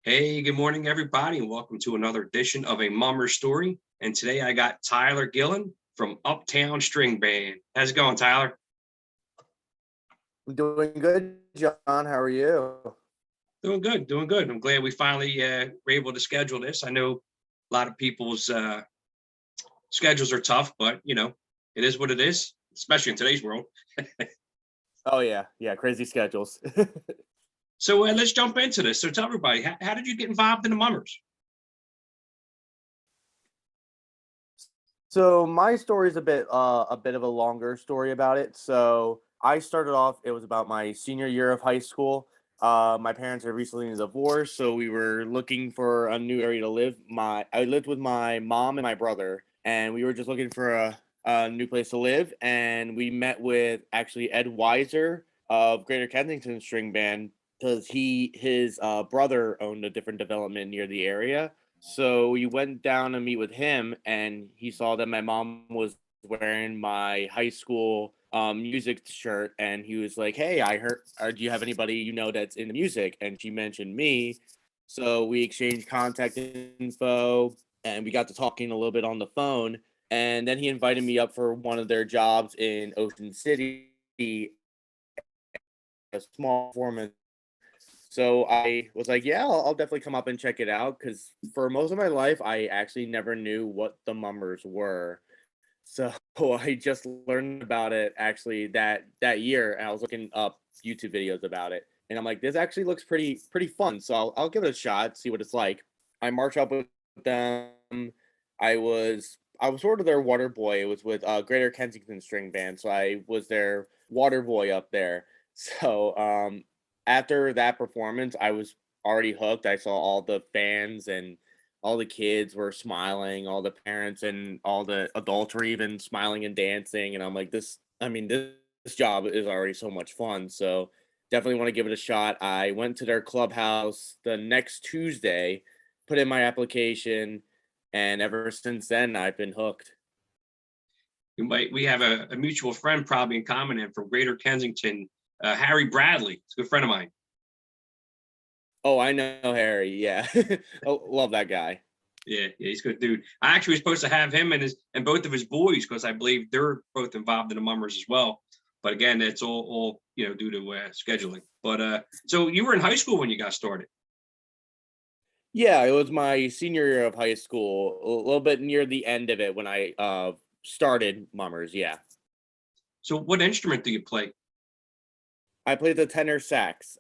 Hey, good morning, everybody, and welcome to another edition of A Mummer Story. And today I got Tyler Gillen from Uptown String Band. How's it going, Tyler? I'm doing good, John. How are you? Doing good, doing good. I'm glad we finally were able to schedule this. I know a lot of people's schedules are tough, but it is what it is, especially in today's world. Oh yeah, crazy schedules. So let's jump into this. So tell everybody, how did you get involved in the Mummers? So my story is a bit of a longer story about it. So I started off. It was about my senior year of high school. My parents had recently divorced, so we were looking for a new area to live. I lived with my mom and my brother, and we were just looking for a new place to live. And we met with actually Ed Weiser of Greater Kensington String Band because his brother owned a different development near the area. So we went down to meet with him, and he saw that my mom was wearing my high school music shirt, and he was like, "Hey, I heard. Do you have anybody you know that's into music?" And she mentioned me, so we exchanged contact info, and we got to talking a little bit on the phone. And then he invited me up for one of their jobs in Ocean City, a small performance. So I was like, yeah, I'll definitely come up and check it out because for most of my life, I actually never knew what the mummers were. So I just learned about it actually that year, and I was looking up YouTube videos about it, and I'm like, this actually looks pretty fun. So I'll give it a shot, see what it's like. I march up with them. I was sort of their water boy. It was with Greater Kensington String Band, so I was their water boy up there. So after that performance, I was already hooked. I saw all the fans and all the kids were smiling, all the parents and all the adults were even smiling and dancing. And I'm like, this job is already so much fun. So definitely want to give it a shot. I went to their clubhouse the next Tuesday, put in my application, and ever since then, I've been hooked. We have a mutual friend probably in common and from Greater Kensington, Harry Bradley. It's a good friend of mine. Oh, I know Harry. Yeah. Oh, love that guy. Yeah, he's a good dude. I actually was supposed to have him and both of his boys because I believe they're both involved in the Mummers as well. But again, it's all due to scheduling. But so you were in high school when you got started. Yeah, it was my senior year of high school, a little bit near the end of it when I started Mummers. Yeah. So what instrument do you play? I played the tenor sax.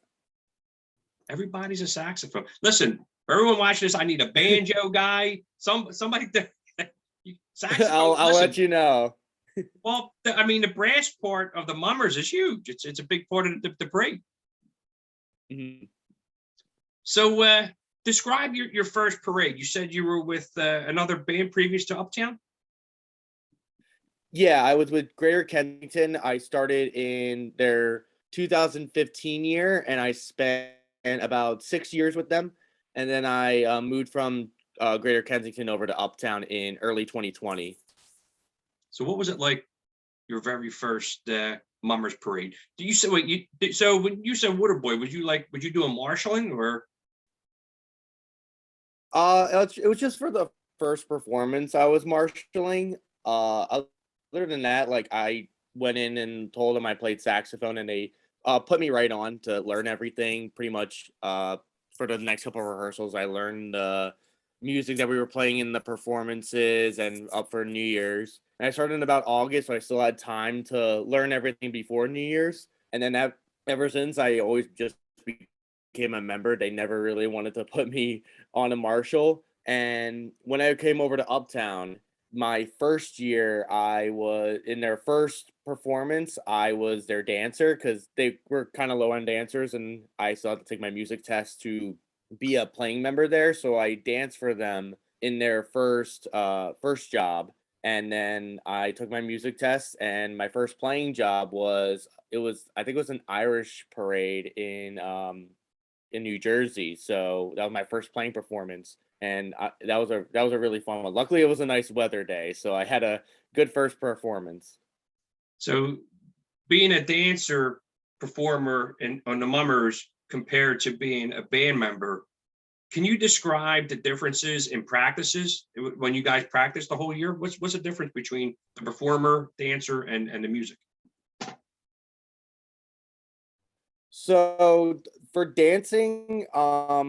Everybody's a saxophone. Listen, for everyone watching this, I need a banjo guy. Somebody I'll saxophone. I'll let Listen, you know. well, I mean, the brass part of the Mummers is huge. It's a big part of the parade. Mhm. So, describe your first parade. You said you were with another band previous to Uptown. Yeah, I was with Greater Kensington. I started in their 2015 year, and I spent about 6 years with them. And then I moved from Greater Kensington over to Uptown in early 2020. So, what was it like your very first Mummers parade? Do you say wait? So when you said Water Boy, was you doing marshalling or It was just for the first performance I was marshalling. Other than that, like I went in and told them I played saxophone, and they put me right on to learn everything. Pretty much for the next couple of rehearsals, I learned the music that we were playing in the performances and up for New Year's. And I started in about August, so I still had time to learn everything before New Year's. And then ever since, I always just became a member. They never really wanted to put me on a Marshall. And when I came over to Uptown, my first year, I was in their first performance. I was their dancer because they were kind of low end dancers, and I still had to take my music test to be a playing member there. So I danced for them in their first job, and then I took my music test. And my first playing job was I think it was an Irish parade in New Jersey. So that was my first playing performance, and that was a really fun one. Luckily, it was a nice weather day, so I had a good first performance. so being a dancer performer on the Mummers compared to being a band member? Can you describe the differences in practices when you guys practice the whole year? What's the difference between the performer, dancer, and the music? So for dancing, I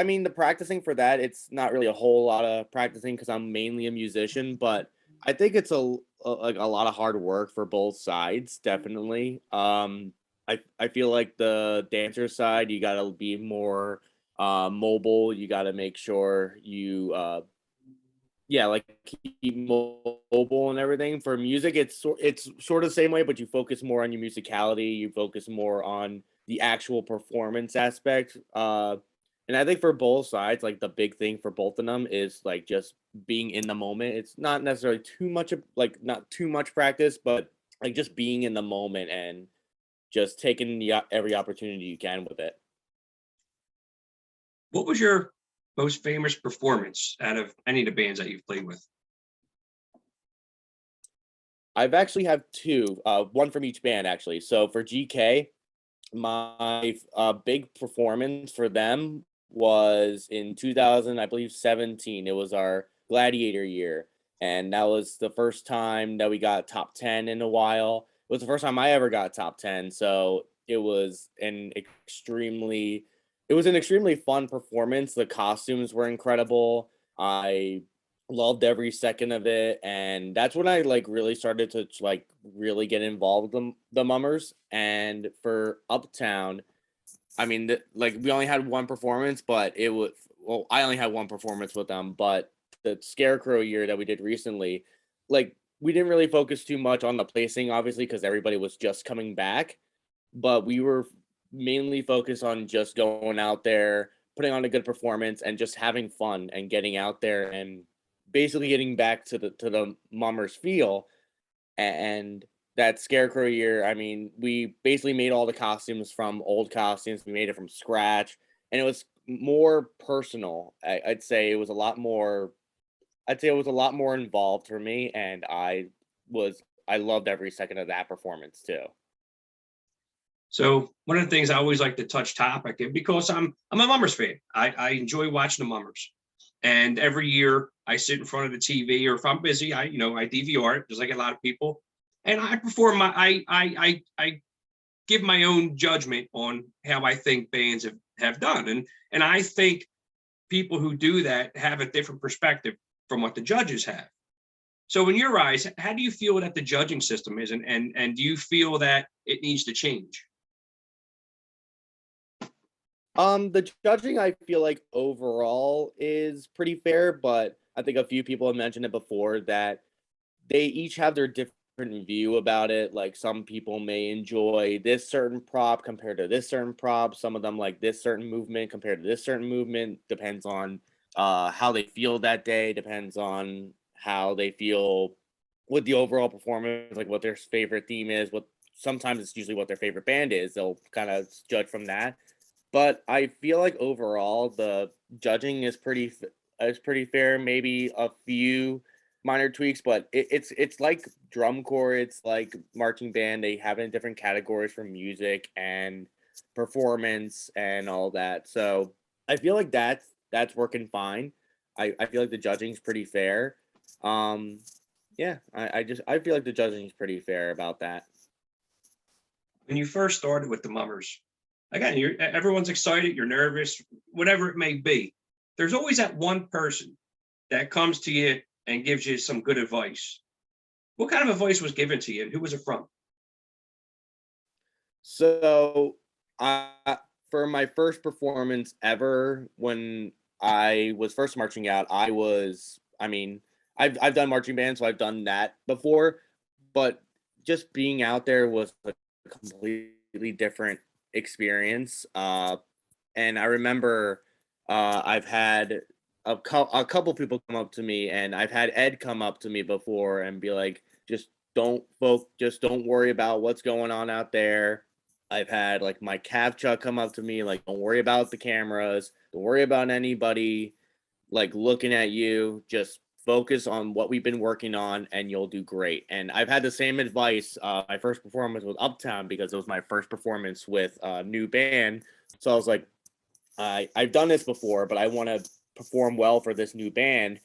mean, the practicing for that, it's not really a whole lot of practicing because I'm mainly a musician, but I think it's like a lot of hard work for both sides, definitely. I feel like the dancer side, you gotta be more mobile. You gotta make sure you yeah, like keep mobile and everything. For music, it's sort of the same way, but you focus more on your musicality. You focus more on the actual performance aspect. And I think for both sides, like the big thing for both of them is like just being in the moment. It's not necessarily too much of like not too much practice, but like just being in the moment and just taking every opportunity you can with it. What was your most famous performance out of any of the bands that you've played with? I've actually have two, one from each band actually. So for GK, my big performance for them was in 2000, I believe 17. It was our Gladiator year, and that was the first time that we got top 10 in a while. It was the first time I ever got top 10, so it was an extremely fun performance. The costumes were incredible. I loved every second of it, and that's when I like really started to like really get involved with the mummers. And for Uptown, I mean, like we only had one performance, but it was well, I only had one performance with them, but the Scarecrow year that we did recently, like we didn't really focus too much on the placing, obviously, because everybody was just coming back, but we were mainly focused on just going out there, putting on a good performance, and just having fun and getting out there and basically getting back to the mummers feel. And that Scarecrow year, I mean, we basically made all the costumes from old costumes. We made it from scratch, and it was more personal. I'd say it was a lot more. I'd say it was a lot more involved for me, and I loved every second of that performance too. So one of the things I always like to touch topic, and because I'm a Mummers fan, I enjoy watching the Mummers, and every year I sit in front of the TV, or if I'm busy, I DVR it just like a lot of people, and I perform my I give my own judgment on how I think bands have done, and I think people who do that have a different perspective from what the judges have. So in your eyes, how do you feel that the judging system is, and do you feel that it needs to change? The judging I feel like overall is pretty fair, but I think a few people have mentioned it before that they each have their different view about it. Like some people may enjoy this certain prop compared to this certain prop. Some of them like this certain movement compared to this certain movement. Depends on how they feel that day, depends on how they feel with the overall performance, like what their favorite theme is, what sometimes it's usually what their favorite band is. They'll kind of judge from that. But I feel like overall the judging is pretty fair. Maybe a few minor tweaks, but it's like drum corps, it's like marching band. They have it in different categories for music and performance and all that. So I feel like that's working fine. I feel like the judging's pretty fair. Um, yeah, I feel like the judging is pretty fair about that. When you first started with the Mummers, again, everyone's excited, you're nervous, whatever it may be. There's always that one person that comes to you and gives you some good advice. What kind of advice was given to you, and who was it from? So, I for my first performance ever, when I was first marching out, I mean, I've done marching band, so I've done that before, but just being out there was a completely different experience. And I remember I've had a couple people come up to me, and I've had Ed come up to me before and be like, just don't worry about what's going on out there. I've had like my Chuck come up to me like, don't worry about the cameras, don't worry about anybody like looking at you. Just focus on what we've been working on, and you'll do great. And I've had the same advice. My first performance with Uptown because it was my first performance with a new band, so I was like, I've done this before, but I want to perform well for this new band,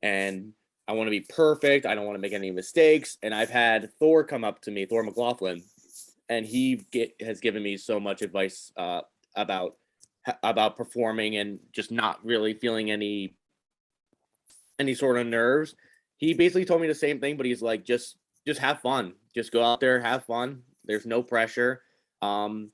and I want to be perfect. I don't want to make any mistakes. And I've had Thor come up to me, Thor McLaughlin, and has given me so much advice about about performing and just not really feeling any sort of nerves. He basically told me the same thing, but he's like, just have fun, just go out there, have fun. There's no pressure. And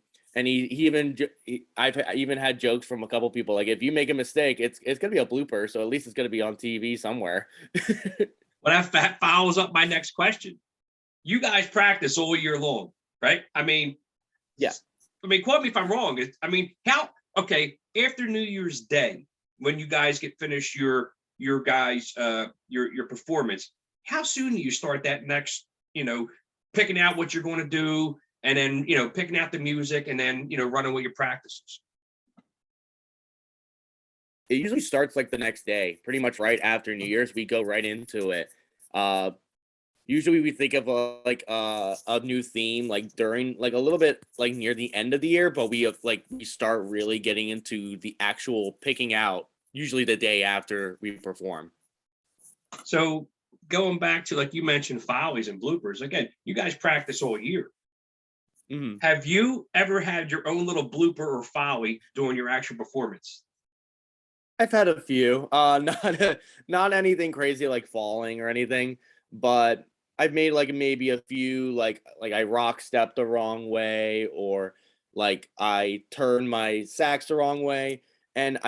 I've even had jokes from a couple people like, if you make a mistake, it's gonna be a blooper, so at least it's gonna be on TV somewhere. Well, that follows up my next question. You guys practice all year long, right? Yeah. Quote me if I'm wrong. I mean, okay, after New Year's Day, when you guys get finished your guys your performance, how soon do you start that next, picking out what you're going to do, and then picking out the music, and then running with your practices? It usually starts like the next day, pretty much right after New Year's. We go right into it. Uh, Usually we think of a new theme like during like a little bit like near the end of the year, but we start really getting into the actual picking out usually the day after we perform. So going back to, like you mentioned, follies and bloopers, again, you guys practice all year. Hmm. Have you ever had your own little blooper or folly during your actual performance? I've had a few, not anything crazy like falling or anything, but I've made like maybe a few like I rock stepped the wrong way, or like I turned my sax the wrong way, and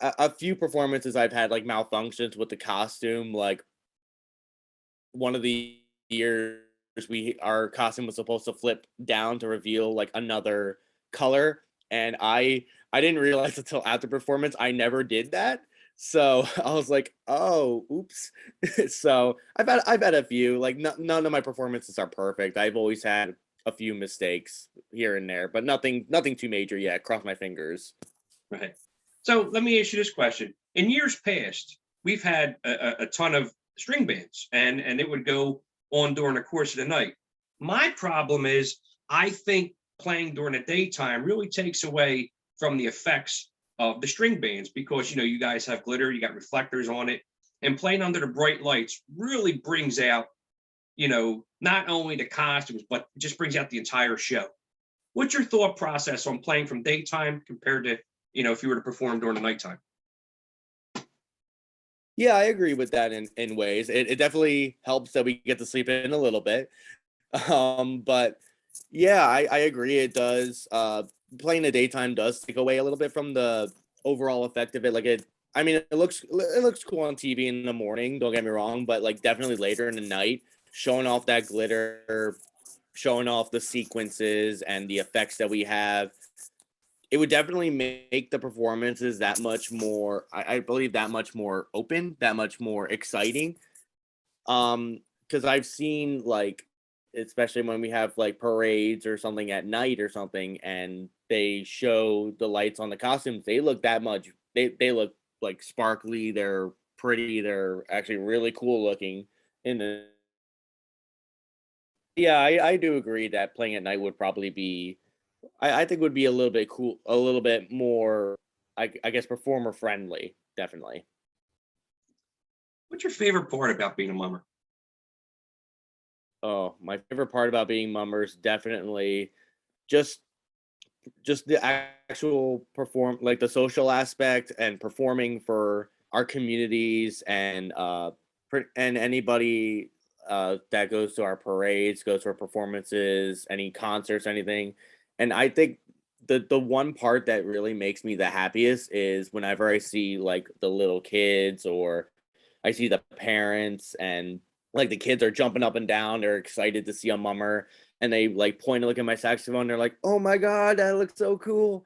a few performances I've had like malfunctions with the costume. Like one of the years our costume was supposed to flip down to reveal like another color, and I didn't realize until after performance I never did that. So I was like, oh, oops. So I've had a few, like none of my performances are perfect. I've always had a few mistakes here and there, but nothing too major yet. Cross my fingers. Right. So let me ask you this question. In years past, we've had a ton of string bands, and it would go on during the course of the night. My problem is, I think playing during the daytime really takes away from the effects of the string bands, because you guys have glitter, you got reflectors on it, and playing under the bright lights really brings out not only the costumes, but just brings out the entire show. What's your thought process on playing from daytime compared to, if you were to perform during the nighttime? Yeah, I agree with that in ways. It definitely helps that we get to sleep in a little bit. But yeah, I agree. It does. Playing the daytime does take away a little bit from the overall effect of it. I mean, it looks cool on TV in the morning. Don't get me wrong, but like definitely later in the night, showing off that glitter, showing off the sequences and the effects that we have, it would definitely make the performances that much more. I believe that much more open, that much more exciting. Because I've seen like, especially when we have like parades or something at night or something, and they show the lights on the costumes, they look that much. They look like sparkly. They're pretty. They're actually really cool looking. In the Yeah, I do agree that playing at night would probably be. I think would be a little bit cool, a little bit more. I guess performer friendly, definitely. What's your favorite part about being a mummer? Oh, my favorite part about being mummers definitely just just the actual perform like the social aspect and performing for our communities, and and anybody that goes to our parades, goes to our performances, any concerts, anything. And I think the one part that really makes me the happiest is whenever I see like the little kids, or I see the parents, and like the kids are jumping up and down. They're excited to see a mummer, and they like point and look at my saxophone. They're like, "Oh my god, that looks so cool!"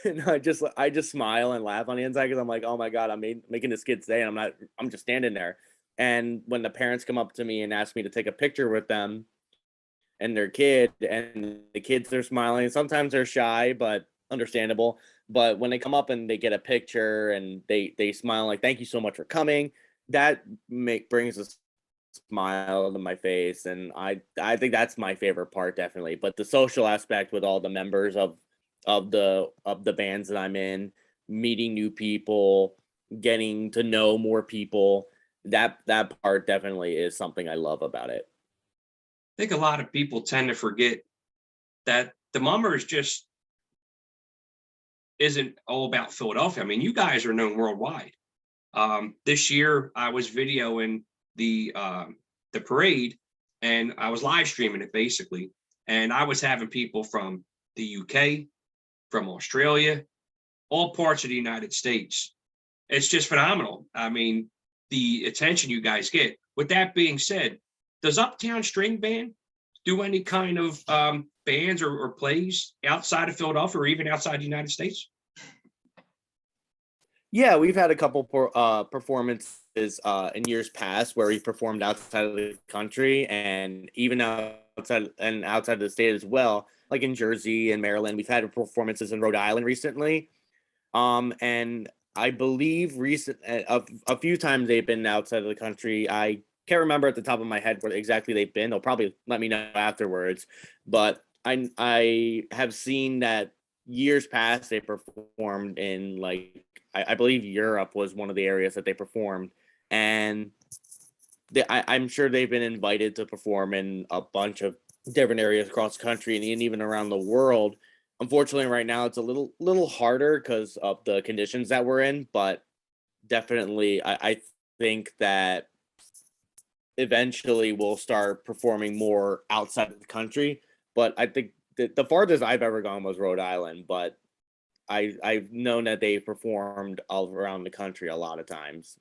And I just smile and laugh on the inside because I'm like, "Oh my god, making this kid's day," and I'm just standing there. And when the parents come up to me and ask me to take a picture with them and their kid, and the kids are smiling. Sometimes they're shy, but understandable. But when they come up and they get a picture and they smile like, "Thank you so much for coming," that make brings a smile to my face, and I think that's my favorite part, definitely. But the social aspect with all the members of the bands that I'm in, meeting new people, getting to know more people. That part definitely is something I love about it. I think a lot of people tend to forget that the Mummers just isn't all about Philadelphia. I mean, you guys are known worldwide. This year, I was videoing the parade, and I was live streaming it basically, and I was having people from the UK, from Australia, all parts of the United States. It's just phenomenal. I mean, the attention you guys get. With that being said, does Uptown String Band do any kind of bands or plays outside of Philadelphia or even outside the United States? Yeah, we've had a couple performances in years past where we performed outside of the country and even outside of the state as well, like in Jersey and Maryland. We've had performances in Rhode Island recently. And I believe a few times they've been outside of the country. I can't remember at the top of my head where exactly they've been. They'll probably let me know afterwards. But I have seen that years past they performed in like I believe Europe was one of the areas that they performed, and I'm sure they've been invited to perform in a bunch of different areas across the country and even around the world. Unfortunately, right now it's a little harder because of the conditions that we're in, but definitely I think that eventually we'll start performing more outside of the country. But I think the farthest I've ever gone was Rhode Island, but I've known that they've performed all around the country a lot of times.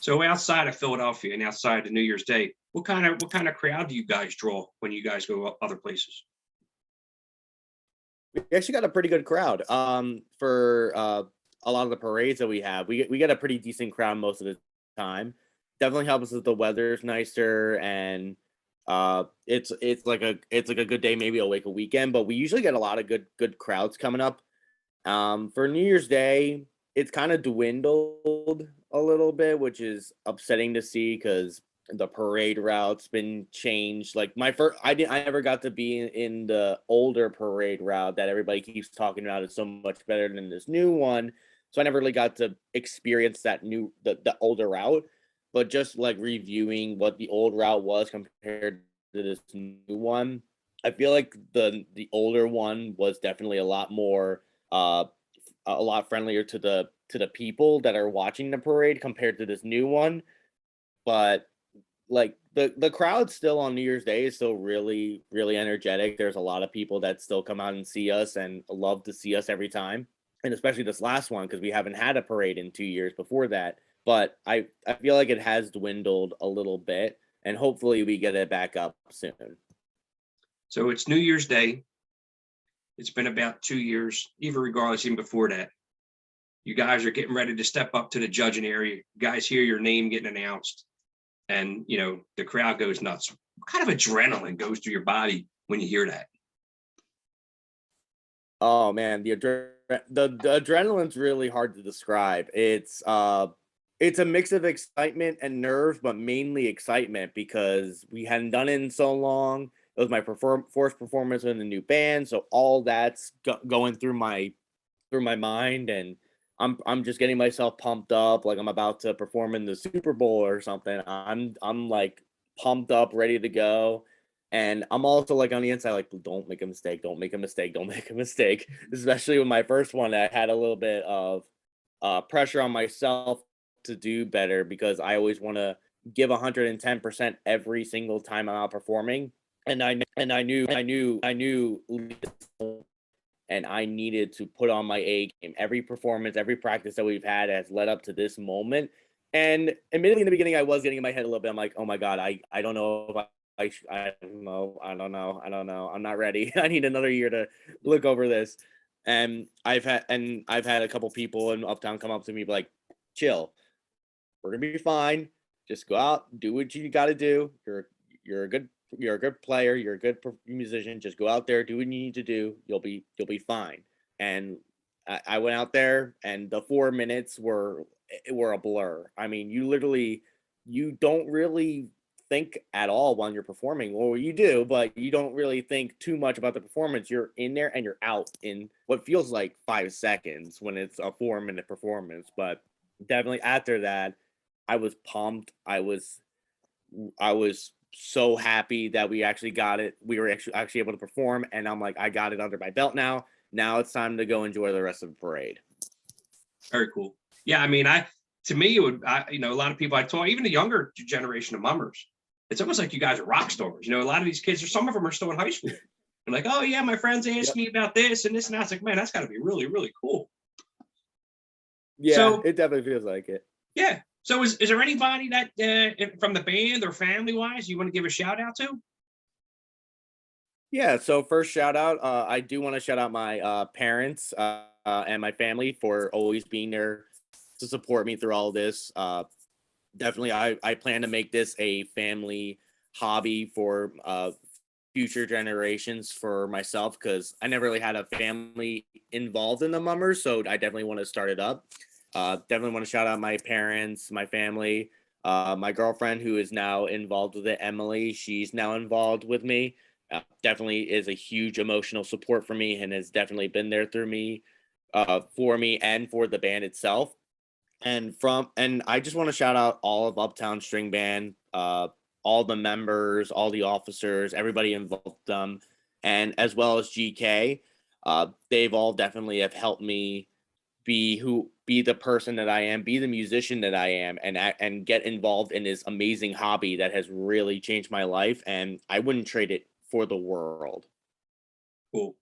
So outside of Philadelphia and outside of New Year's Day, what kind of crowd do you guys draw when you guys go other places? We actually got a pretty good crowd. For a lot of the parades that we have, we get a pretty decent crowd most of the time. Definitely helps if the weather's nicer and it's like a good day, maybe a weekend. But we usually get a lot of good crowds coming up. For New Year's Day, it's kind of dwindled a little bit, which is upsetting to see because the parade route's been changed. Like I never got to be in the older parade route that everybody keeps talking about. It's so much better than this new one. So I never really got to experience the older route. But just like reviewing what the old route was compared to this new one, I feel like the older one was definitely uh a lot friendlier to the people that are watching the parade compared to this new one. But like the crowd still on New Year's Day is still really energetic. There's a lot of people that still come out and see us and love to see us every time. And especially this last one because we haven't had a parade in 2 years before that. But I feel like it has dwindled a little bit and hopefully we get it back up soon. So it's New Year's Day. It's been about 2 years, even regardless, even before that. You guys are getting ready to step up to the judging area. You guys hear your name getting announced, and the crowd goes nuts. What kind of adrenaline goes through your body when you hear that? Oh man, the adrenaline's really hard to describe. It's a mix of excitement and nerves, but mainly excitement because we hadn't done it in so long. It was my first performance in a new band, so all that's going through my mind, and I'm just getting myself pumped up like I'm about to perform in the Super Bowl or something. I'm like pumped up, ready to go. And I'm also like on the inside, like, don't make a mistake, don't make a mistake, don't make a mistake. Especially with my first one, I had a little bit of pressure on myself to do better because I always want to give 110% every single time I'm out performing. And I knew and I needed to put on my A game. Every performance, every practice that we've had has led up to this moment. And admittedly, in the beginning, I was getting in my head a little bit. I'm like, oh my god, I don't know if I don't know, I don't know, I'm not ready. I need another year to look over this. And I've had a couple people in Uptown come up to me like, chill, we're gonna be fine. Just go out, do what you got to do. You're a good player. You're a good musician. Just go out there, do what you need to do. You'll be fine. And I went out there, and the 4 minutes were a blur. I mean, you don't really think at all when you're performing. Well, you do, but you don't really think too much about the performance. You're in there and you're out in what feels like 5 seconds when it's a 4 minute performance. But definitely after that, I was pumped. I was so happy that we actually got it. We were actually able to perform, and I'm like, I got it under my belt now. Now it's time to go enjoy the rest of the parade. Very cool. Yeah, I mean, to me, it would, a lot of people I talk, even the younger generation of mummers, it's almost like you guys are rock stars. A lot of these kids, or some of them are still in high school. They're like, oh yeah, my friends asked me about this and this, and I was like, man, that's got to be really, really cool. Yeah, so, it definitely feels like it. Yeah. So is there anybody that from the band or family wise you want to give a shout out to? Yeah, so first shout out, I do want to shout out my parents and my family for always being there to support me through all this. Definitely, I plan to make this a family hobby for future generations for myself because I never really had a family involved in the mummers, so I definitely want to start it up. Definitely want to shout out my parents, my family, my girlfriend who is now involved with it, Emily. She's now involved with me. Definitely is a huge emotional support for me and has definitely been there through me, for me and for the band itself. And I just want to shout out all of Uptown String Band, all the members, all the officers, everybody involved them, and as well as GK. They've all definitely have helped me be the person that I am, be the musician that I am, and get involved in this amazing hobby that has really changed my life, and I wouldn't trade it for the world. Cool.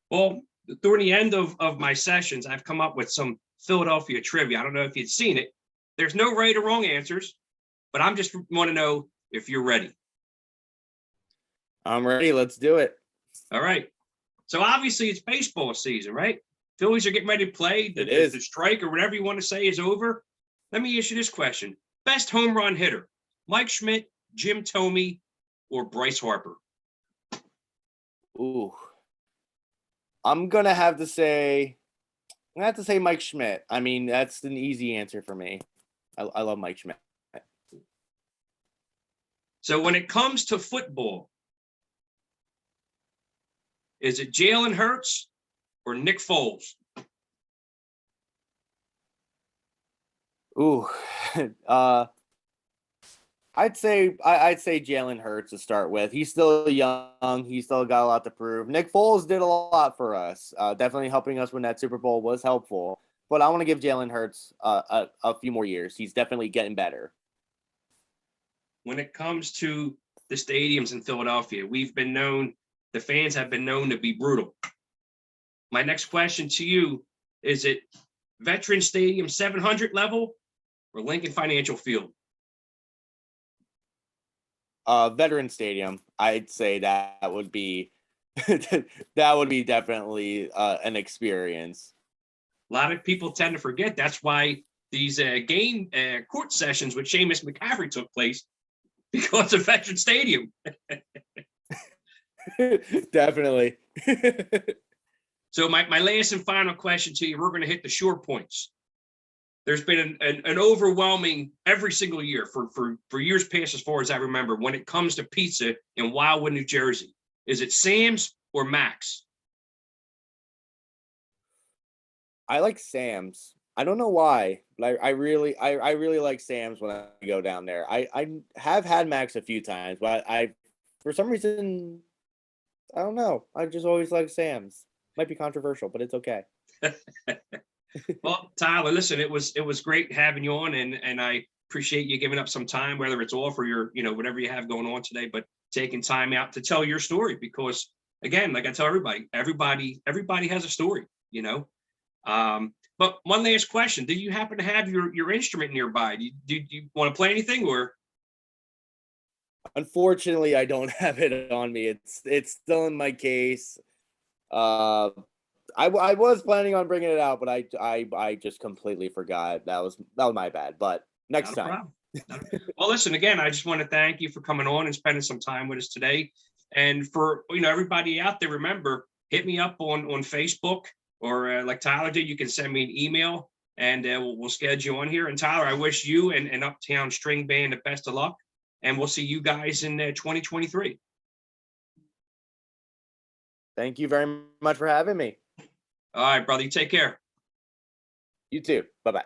Well, during the end of my sessions, I've come up with some Philadelphia trivia. I don't know if you'd seen it. There's no right or wrong answers, but I'm just want to know if you're ready. I'm ready. Let's do it. All right. So obviously it's baseball season, right? Phillies are getting ready to play. The strike or whatever you want to say is over. Let me ask you this question. Best home run hitter, Mike Schmidt, Jim Thome, or Bryce Harper? Ooh. I'm gonna have to say Mike Schmidt. I mean, that's an easy answer for me. I love Mike Schmidt. So when it comes to football, is it Jalen Hurts or Nick Foles? Ooh, I'd say Jalen Hurts to start with. He's still young. He's still got a lot to prove. Nick Foles did a lot for us. Definitely helping us win that Super Bowl was helpful. But I want to give Jalen Hurts a few more years. He's definitely getting better. When it comes to the stadiums in Philadelphia, the fans have been known to be brutal. My next question to you, is it Veteran Stadium 700 level or Lincoln Financial Field? Veteran Stadium. I'd say that would be that would be definitely an experience. A lot of people tend to forget that's why these game court sessions with Seamus McCaffrey took place, because of Veteran Stadium. Definitely. So my last and final question to you, we're going to hit the short points. There's been an overwhelming every single year for years past, as far as I remember, when it comes to pizza in Wildwood, New Jersey. Is it Sam's or Mac's? I like Sam's. I don't know why, but I really like Sam's when I go down there. I have had Mac's a few times, but for some reason, I don't know. I just always like Sam's. Might be controversial, but it's okay. Well, Tyler, listen, it was great having you on, and I appreciate you giving up some time, whether it's off or your, whatever you have going on today, but taking time out to tell your story, because again, like I tell everybody has a story, But one last question: do you happen to have your instrument nearby? Do you want to play anything, or? Unfortunately, I don't have it on me. It's still in my case. I was planning on bringing it out, but I just completely forgot. That was my bad. But next time. Well, listen, again, I just want to thank you for coming on and spending some time with us today. And for everybody out there, remember, hit me up on Facebook, or like Tyler did, you can send me an email, and we'll schedule you on here. And Tyler, I wish you and Uptown String Band the best of luck. and we'll see you guys in 2023. Thank you very much for having me. All right, brother. You take care. You too. Bye-bye.